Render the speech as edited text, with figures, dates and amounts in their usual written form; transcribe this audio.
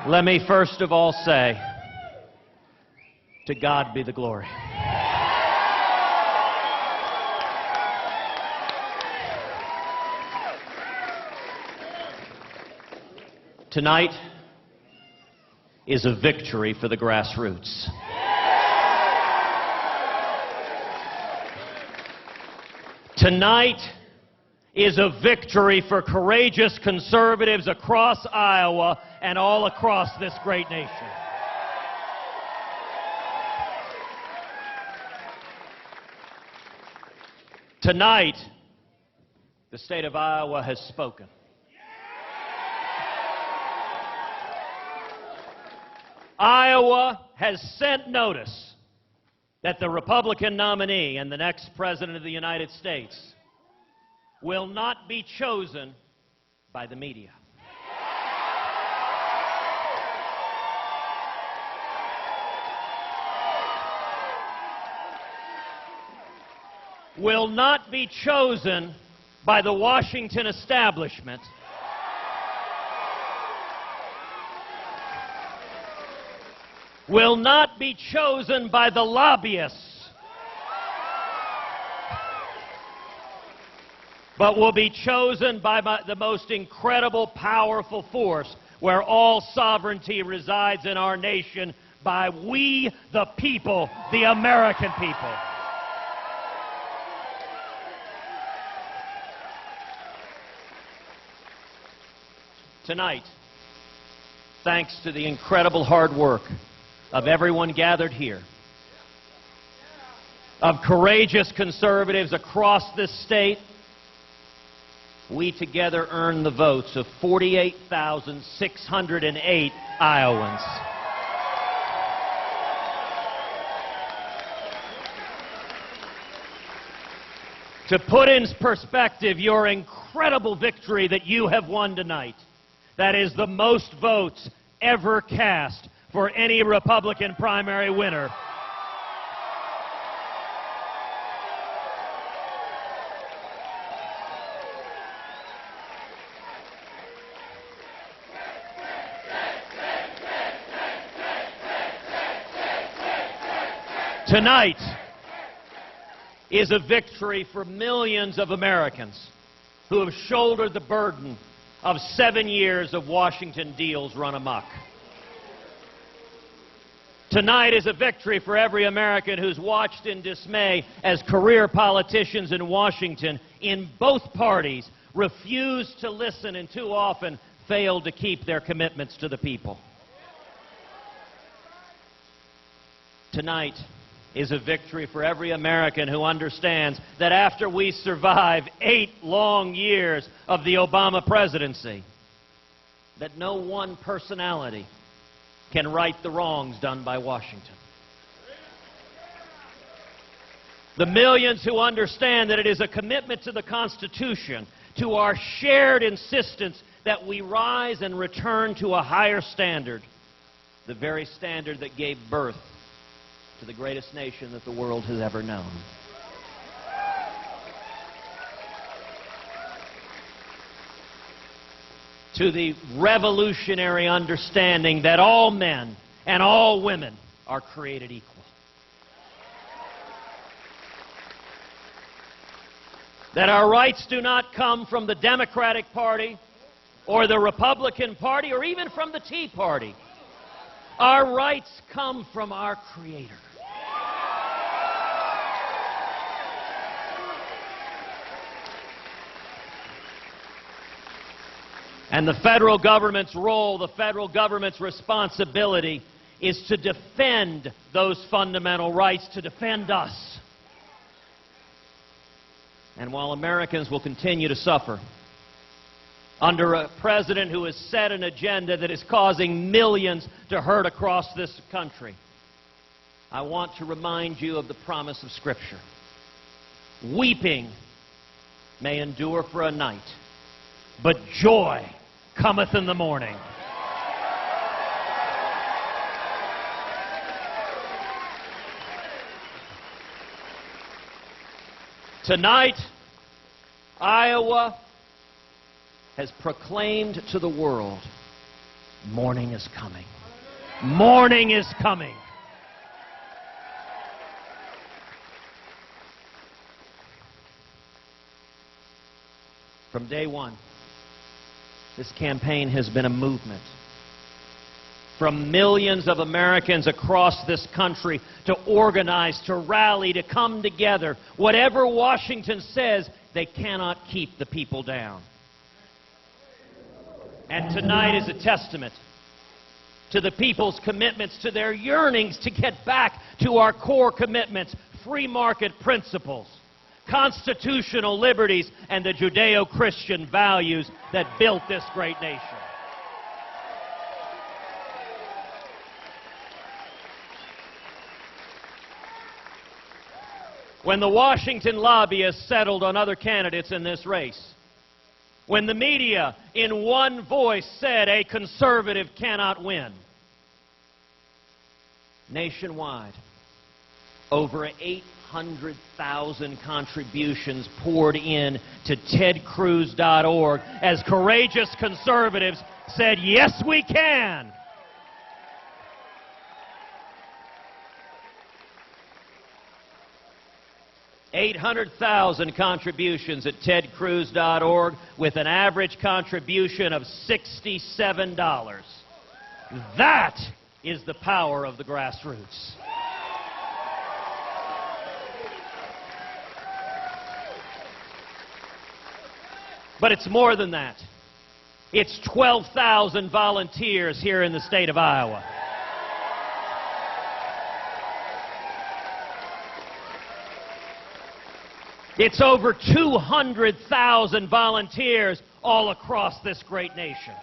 Let me first of all say, to God be the glory. Tonight is a victory for the grassroots. Tonight is a victory for courageous conservatives across Iowa and all across this great nation. Tonight, the state of Iowa has spoken. Iowa has sent notice that the Republican nominee and the next President of the United States will not be chosen by the media. Will not be chosen by the Washington establishment. Will not be chosen by the lobbyists, but will be chosen by the most incredible, powerful force where all sovereignty resides in our nation, by we the people, the American people. Tonight, thanks to the incredible hard work of everyone gathered here, of courageous conservatives across this state, we together earned the votes of 48,608 Iowans. To put in perspective your incredible victory that you have won tonight, that is the most votes ever cast for any Republican primary winner. Tonight is a victory for millions of Americans who have shouldered the burden of 7 years of Washington deals run amok. Tonight is a victory for every American who's watched in dismay as career politicians in Washington, in both parties, refused to listen and too often failed to keep their commitments to the people. Tonight is a victory for every American who understands that after we survive 8 long years of the Obama presidency, that no one personality can right the wrongs done by Washington. The millions who understand that it is a commitment to the Constitution, to our shared insistence that we rise and return to a higher standard, the very standard that gave birth to the greatest nation that the world has ever known. To the revolutionary understanding that all men and all women are created equal. That our rights do not come from the Democratic Party or the Republican Party or even from the Tea Party. Our rights come from our Creator. And the federal government's role, the federal government's responsibility is to defend those fundamental rights, to defend us. And while Americans will continue to suffer under a president who has set an agenda that is causing millions to hurt across this country, I want to remind you of the promise of Scripture. Weeping may endure for a night, but joy cometh in the morning. Tonight, Iowa has proclaimed to the world Morning is coming. Morning is coming. From day one, this campaign has been a movement. From millions of Americans across this country to organize, to rally, to come together. Whatever Washington says, they cannot keep the people down. And tonight is a testament to the people's commitments, to their yearnings to get back to our core commitments, free market principles, constitutional liberties, and the Judeo-Christian values that built this great nation. When the Washington lobbyists settled on other candidates in this race, when the media in one voice said a conservative cannot win, nationwide, over 800,000 contributions poured in to tedcruz.org as courageous conservatives said, yes, we can. $800,000 contributions at tedcruz.org with an average contribution of $67. That is the power of the grassroots. But it's more than that. It's 12,000 volunteers here in the state of Iowa. It's over 200,000 volunteers all across this great nation.